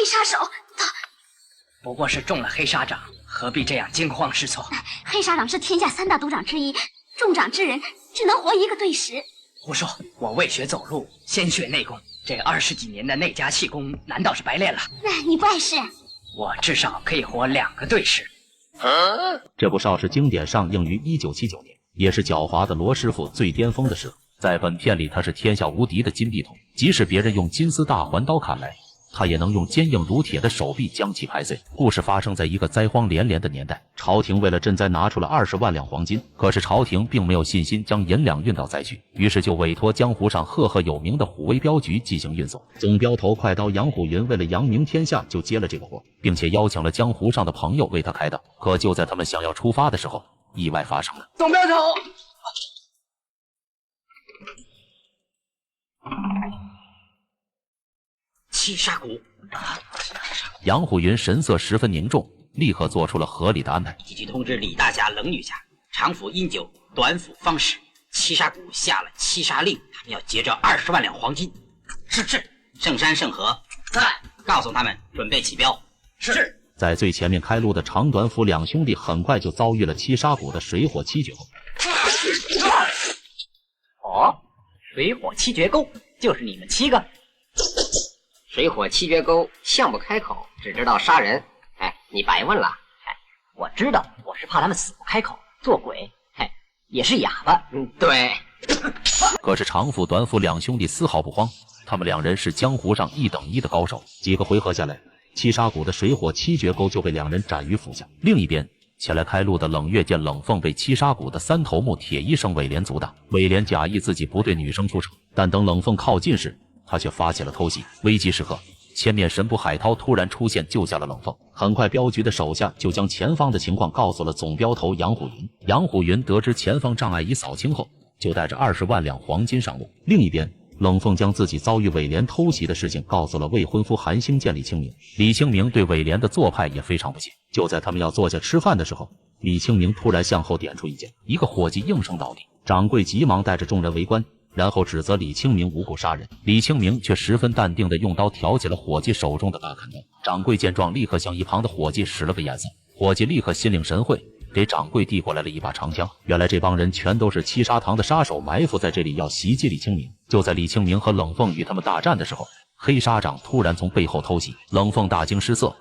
黑杀手他不过是中了黑沙掌，何必这样惊慌失措？黑沙掌是天下3大毒长之一，中掌之人只能活1个对时。胡说！我为学走路，先学内功，这20几年的内家气功，难道是白练了？那你不碍事？我至少可以活2个对时。这部邵氏经典上映于1979年，也是狡猾的罗师傅最巅峰的时候。在本片里，他是天下无敌的金臂童，即使别人用金丝大环刀砍来，他也能用坚硬如铁的手臂将其拍碎。故事发生在一个灾荒连连的年代，朝廷为了赈灾拿出了20万两黄金，可是朝廷并没有信心将银两运到灾区，于是就委托江湖上赫赫有名的虎威镖局进行运送。总镖头快刀杨虎云为了扬名天下，就接了这个活，并且邀请了江湖上的朋友为他开道。可就在他们想要出发的时候，意外发生了。总镖头，七杀骨。杨虎云神色十分凝重，立刻做出了合理的安排。即去通知李大侠、冷女侠，长府殷九、短府方氏，七杀谷下了七杀令，他们要劫着20万两黄金。是。圣山圣河在，告诉他们准备起镖。是。在最前面开路的长短府两兄弟很快就遭遇了七杀谷的水火七绝钩。哦，水火七绝钩就是你们7个。水火七绝钩向不开口，只知道杀人。哎，你白问了。哎，我知道，我是怕他们死不开口，做鬼。嘿，也是哑巴。对。可是长府、短府两兄弟丝毫不慌，他们2人是江湖上1等1的高手。几个回合下来，七杀谷的水火七绝钩就被2人斩于斧下。另一边，前来开路的冷月见冷凤被七杀谷的3头目铁医生尾廉阻挡，尾廉假意自己不对女生出手，但等冷凤靠近时，他却发起了偷袭。危急时刻，千面神捕海涛突然出现，救下了冷凤。很快，镖局的手下就将前方的情况告诉了总镖头杨虎云。杨虎云得知前方障碍已扫清后，就带着20万两黄金上路。另一边，冷凤将自己遭遇尾廉偷袭的事情告诉了未婚夫韩兴见李清明。李清明对尾廉的做派也非常不解。就在他们要坐下吃饭的时候，李清明突然向后点出一剑，一个伙计应声倒地，掌柜急忙带着众人围观，然后指责李清明无故杀人。李清明却十分淡定地用刀挑起了伙计手中的大砍刀。掌柜见状，立刻向一旁的伙计使了个眼色，伙计立刻心领神会，给掌柜递过来了一把长枪。原来这帮人全都是七杀堂的杀手，埋伏在这里要袭击李清明。就在李清明和冷凤与他们大战的时候，黑沙掌突然从背后偷袭，冷凤大惊失色，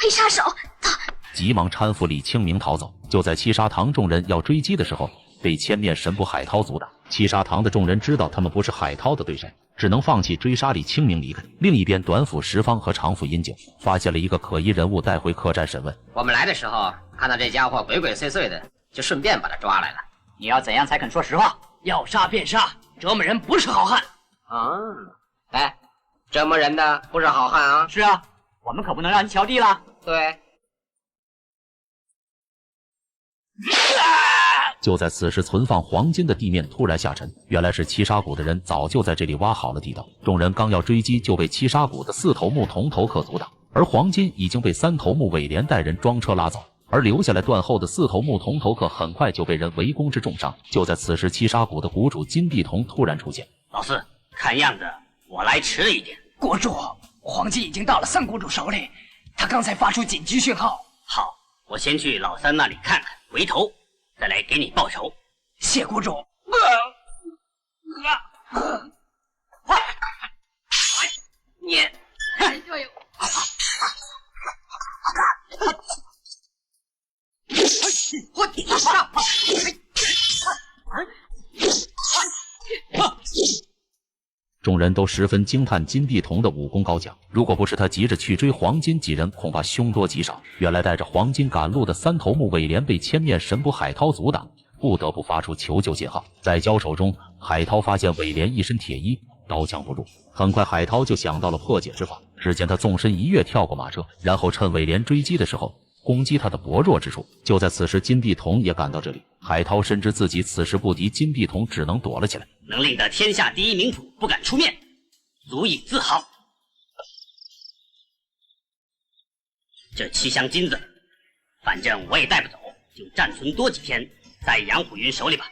黑杀手他急忙搀扶李清明逃走。就在七杀堂众人要追击的时候，被千面神捕海涛阻挡。七杀堂的众人知道他们不是海涛的对手，只能放弃追杀李清明离开。另一边，短府十方和长府殷九发现了一个可疑人物，带回客栈审问。我们来的时候看到这家伙鬼鬼祟祟的，就顺便把他抓来了。你要怎样才肯说实话？要杀便杀，折磨人不是好汉。哎，折磨人的不是好汉啊。是啊，我们可不能让你瞧低了。对。就在此时，存放黄金的地面突然下沉，原来是七杀谷的人早就在这里挖好了地道。众人刚要追击，就被七杀谷的4头目铜头客阻挡，而黄金已经被3头目尾廉带人装车拉走，而留下来断后的4头目铜头客很快就被人围攻致重伤。就在此时，七杀谷的谷主金碧童突然出现。老四，看样子我来迟了一点。谷主，黄金已经到了三谷主手里，他刚才发出紧急讯号。好，我先去老三那里看看，回头再来给你报仇。谢谷主。你，众人都十分惊叹金碧童的武功高强，如果不是他急着去追黄金几人，恐怕凶多吉少。原来带着黄金赶路的3头目尾廉被千面神捕海涛阻挡，不得不发出求救信号。在交手中，海涛发现尾廉一身铁衣，刀枪不入。很快海涛就想到了破解之法，只见他纵身一跃，跳过马车，然后趁尾廉追击的时候攻击他的薄弱之处。就在此时，金碧童也赶到这里。海涛深知自己此时不敌金碧童，只能躲了起来。能令得天下第一名捕不敢出面，足以自豪。这7箱金子，反正我也带不走，就暂存多几天，在杨虎云手里吧。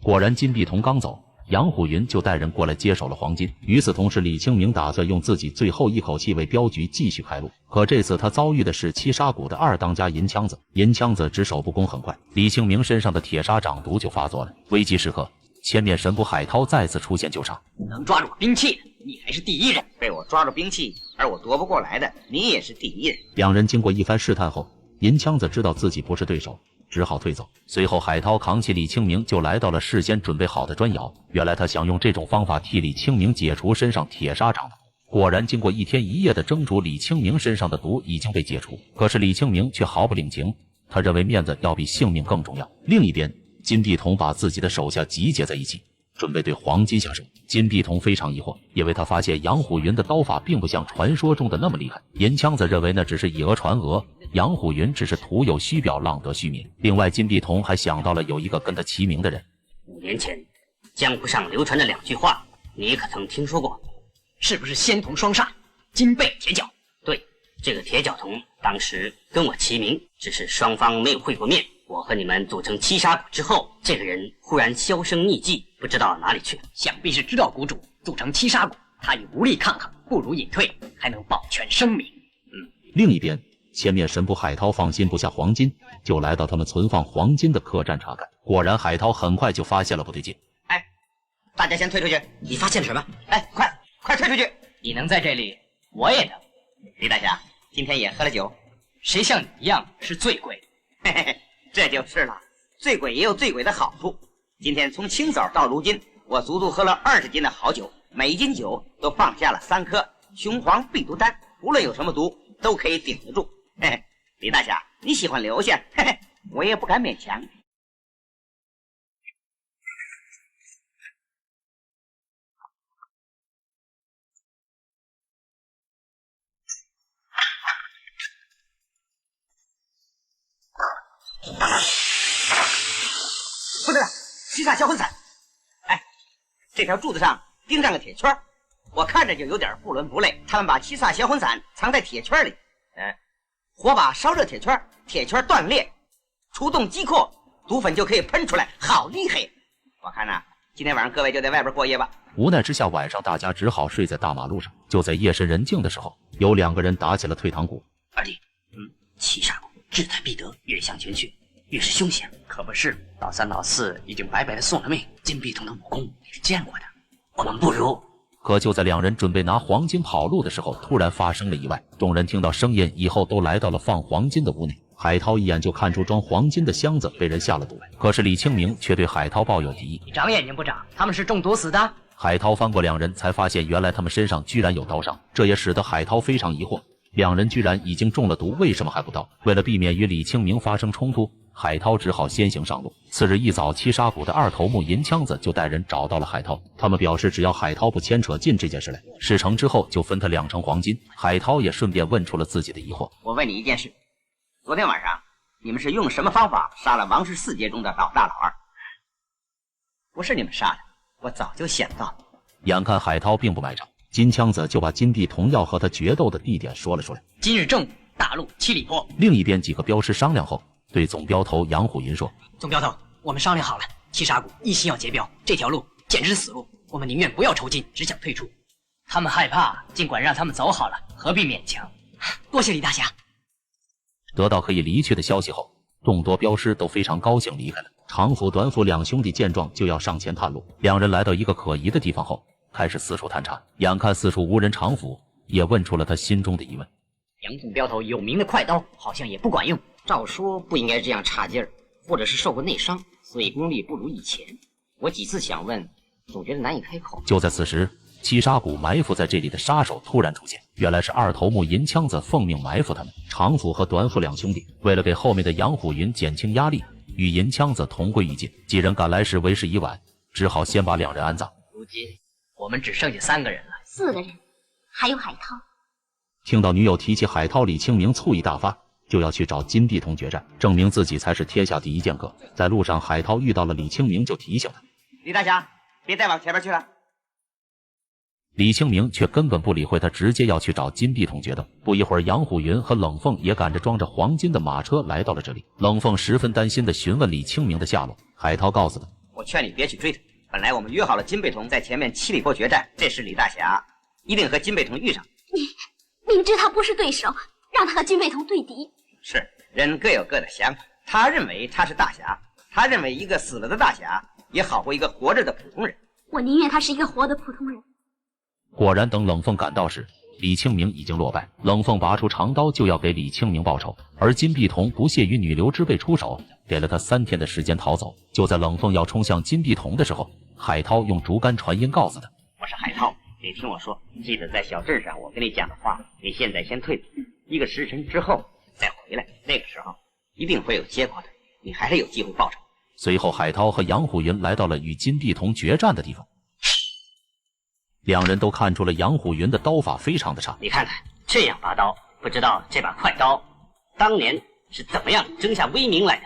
果然，金碧童刚走，杨虎云就带人过来接手了黄金。与此同时，李清明打算用自己最后一口气为镖局继续开路。可这次他遭遇的是七杀谷的二当家银枪子。银枪子只手不攻很快，李清明身上的铁砂掌毒就发作了。危急时刻，千面神捕海涛再次出现救场。能抓住兵器的，你还是第一人；被我抓住兵器而我夺不过来的，你也是第一人。两人经过一番试探后，银枪子知道自己不是对手，只好退走。随后海涛扛起李清明就来到了事先准备好的砖窑。原来他想用这种方法替李清明解除身上铁砂掌的毒。果然经过1天1夜的蒸煮，李清明身上的毒已经被解除。可是李清明却毫不领情，他认为面子要比性命更重要。另一边，金碧彤把自己的手下集结在一起，准备对黄金下手。金碧彤非常疑惑，因为他发现杨虎云的刀法并不像传说中的那么厉害。银枪子认为那只是以讹传讹，杨虎云只是徒有虚表，浪得虚名。另外，金碧彤还想到了有一个跟他齐名的人。5年前，江湖上流传的2句话，你可曾听说过？是不是仙童双煞，金背铁脚？对，这个铁脚童当时跟我齐名，只是双方没有会过面。我和你们组成七杀谷之后，这个人忽然销声匿迹，不知道哪里去了。想必是知道谷主组成七杀谷，他已无力抗衡，不如隐退，还能保全声名。另一边，千面神捕海涛放心不下黄金，就来到他们存放黄金的客栈查看。果然，海涛很快就发现了不对劲。哎，大家先退出去！你发现了什么？哎，快退出去！你能在这里，我也能。李大侠，今天也喝了酒？谁像你一样是醉鬼？嘿嘿嘿，这就是了。醉鬼也有醉鬼的好处。今天从清早到如今，我足足喝了20斤的好酒，每一斤酒都放下了3颗雄黄避毒丹，无论有什么毒都可以顶得住。嘿嘿，李大侠，你喜欢留下，嘿嘿，我也不敢勉强。不对了，七煞销魂伞！哎，这条柱子上钉上个铁圈，我看着就有点不伦不类。他们把七煞销魂伞藏在铁圈里，火把烧热铁圈，铁圈断裂，出动击扩，毒粉就可以喷出来，好厉害！我看呐，今天晚上各位就在外边过夜吧。无奈之下，晚上大家只好睡在大马路上。就在夜深人静的时候，有2个人打起了退堂鼓。二弟，七煞谷志在必得，越向前去越是凶险。可不是，老3老4已经白白的送了命。金碧彤的武功你是见过的，我们不如……可就在2人准备拿黄金跑路的时候，突然发生了意外。众人听到声音以后，都来到了放黄金的屋内。海涛一眼就看出装黄金的箱子被人下了毒。可是李清明却对海涛抱有敌意。你长眼睛不长？他们是中毒死的。海涛翻过2人，才发现原来他们身上居然有刀伤，这也使得海涛非常疑惑。2人居然已经中了毒，为什么还不到？为了避免与李清明发生冲突，海涛只好先行上路。次日一早，七杀谷的2头目银枪子就带人找到了海涛，他们表示只要海涛不牵扯进这件事来，事成之后就分他2成黄金。海涛也顺便问出了自己的疑惑。我问你一件事，昨天晚上你们是用什么方法杀了王氏4杰中的老大老2？不是你们杀的，我早就想到了。眼看海涛并不买账，金枪子就把金碧彤要和他决斗的地点说了出来。今日正午，大路7里坡。另一边几个镖师商量后，对总镖头杨虎云说：总镖头，我们商量好了，七杀谷一心要劫镖，这条路简直是死路，我们宁愿不要酬金，只想退出。他们害怕，尽管让他们走好了，何必勉强？多谢李大侠。得到可以离去的消息后，众多镖师都非常高兴离开了。长府、短府2兄弟见状就要上前探路。2人来到一个可疑的地方后，开始四处探查。眼看四处无人，长府也问出了他心中的疑问。杨总镖头有名的快刀好像也不管用，照说不应该这样差劲儿，或者是受过内伤，所以功力不如以前。我几次想问，总觉得难以开口。就在此时，七杀谷埋伏在这里的杀手突然出现，原来是2头目银枪子奉命埋伏他们。长府和短府2兄弟为了给后面的杨虎云减轻压力，与银枪子同归于尽。几人赶来时为时已晚，只好先把2人安葬。如今我们只剩下3个人了，4个人，还有海涛。听到女友提起海涛，李清明醋意大发，就要去找金碧彤决战，证明自己才是天下第一剑客。在路上，海涛遇到了李清明，就提醒他：李大侠，别再往前面去了。李清明却根本不理会他，直接要去找金碧彤决斗。不一会儿，杨虎云和冷凤也赶着装着黄金的马车来到了这里。冷凤十分担心地询问李清明的下落。海涛告诉他：我劝你别去追他，本来我们约好了金贝同在前面七里坡决战，这时李大侠一定和金贝同遇上。你明知他不是对手，让他和金贝同对敌。是，人各有各的想法。他认为他是大侠，他认为一个死了的大侠也好过一个活着的普通人。我宁愿他是一个活的普通人。果然，等冷凤赶到时，李清明已经落败。冷凤拔出长刀就要给李清明报仇，而金碧彤不屑于女流之辈出手，给了他3天的时间逃走。就在冷凤要冲向金碧彤的时候，海涛用竹竿传音告诉他：“我是海涛，你听我说，记得在小镇上我跟你讲的话，你现在先退，1个时辰之后再回来，那个时候一定会有结果的，你还是有机会报仇。”随后，海涛和杨虎云来到了与金碧彤决战的地方。两人都看出了杨虎云的刀法非常的差。你看看这样把刀，不知道这把快刀当年是怎么样争下威名来的。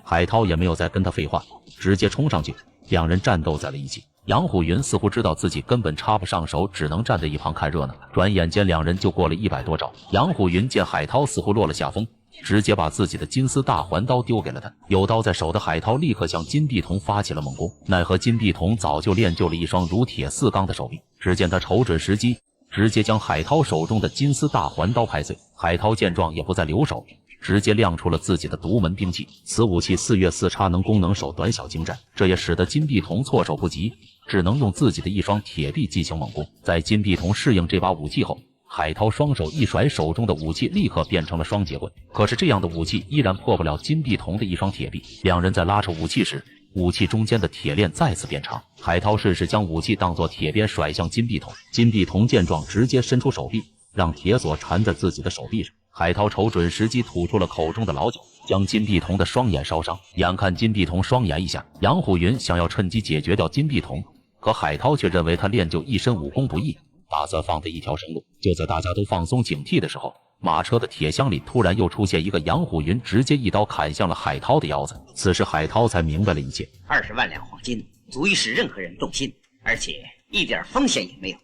海涛也没有再跟他废话，直接冲上去，两人战斗在了一起。杨虎云似乎知道自己根本插不上手，只能站在一旁看热闹。转眼间，两人就过了100多招。杨虎云见海涛似乎落了下风，直接把自己的金丝大环刀丢给了他。有刀在手的海涛立刻向金碧彤发起了猛攻，奈何金碧彤早就练就了一双如铁似钢的手臂。只见他瞅准时机，直接将海涛手中的金丝大环刀拍碎。海涛见状也不再留手，直接亮出了自己的独门兵器。此武器4月4叉能攻能手，短小精湛，这也使得金碧彤措手不及，只能用自己的一双铁臂进行猛攻。在金碧彤适应这把武器后，海涛双手一甩，手中的武器立刻变成了双截棍。可是这样的武器依然破不了金碧彤的一双铁臂。两人在拉扯武器时，武器中间的铁链再次变长。海涛顺势将武器当作铁鞭甩向金碧彤。金碧彤见状，直接伸出手臂，让铁锁缠在自己的手臂上。海涛瞅准时机，吐出了口中的老酒，将金碧彤的双眼烧伤。眼看金碧彤双眼一下，杨虎云想要趁机解决掉金碧彤，可海涛却认为他练就一身武功不易，打算放他一条生路。就在大家都放松警惕的时候，马车的铁箱里突然又出现一个杨虎云，直接一刀砍向了海涛的腰子。此时海涛才明白了一切，20万两黄金足以使任何人动心，而且一点风险也没有。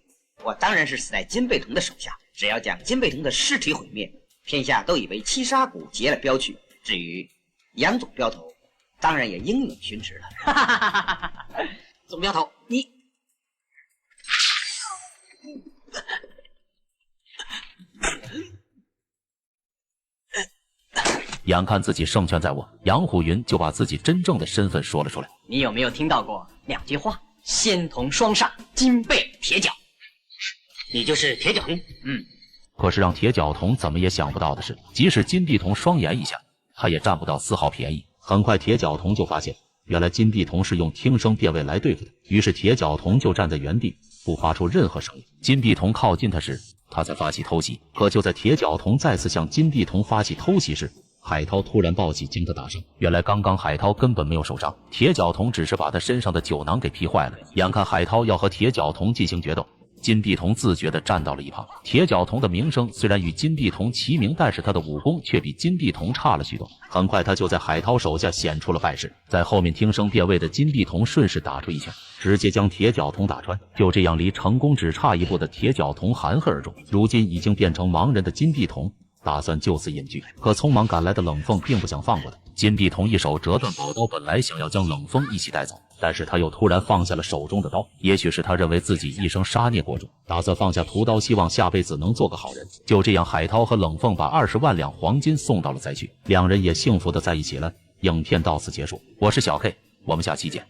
我当然是死在金贝童的手下，只要将金贝童的尸体毁灭，天下都以为七杀谷结了镖去。至于杨总镖头，当然也应允殉职了。总镖头，你眼看自己胜券在握，杨虎云就把自己真正的身份说了出来。你有没有听到过2句话？仙童双煞，金背铁脚。你就是铁脚童？可是让铁脚童怎么也想不到的是，即使金碧童双眼一下，他也占不到丝毫便宜。很快铁脚童就发现，原来金碧童是用听声辨位来对付的。于是铁脚童就站在原地，不发出任何声音。金碧童靠近他时，他才发起偷袭。可就在铁脚童再次向金碧童发起偷袭时，海涛突然暴起，将他打伤。原来刚刚海涛根本没有受伤，铁脚童只是把他身上的酒囊给劈坏了。眼看海涛要和铁脚童进行决斗，金碧童自觉地站到了一旁。铁脚童的名声虽然与金碧童齐名，但是他的武功却比金碧童差了许多。很快他就在海涛手下显出了败势，在后面听声辨位的金碧童顺势打出一拳，直接将铁脚童打穿。就这样离成功只差一步的铁脚童含恨而终。如今已经变成盲人的金碧童打算就此隐居，可匆忙赶来的冷凤并不想放过他。金碧童一手折断宝刀，本来想要将冷凤一起带走，但是他又突然放下了手中的刀。也许是他认为自己一生杀孽过重，打算放下屠刀，希望下辈子能做个好人。就这样，海涛和冷凤把20万两黄金送到了灾区，两人也幸福的在一起了。影片到此结束，我是小 K，我们下期见。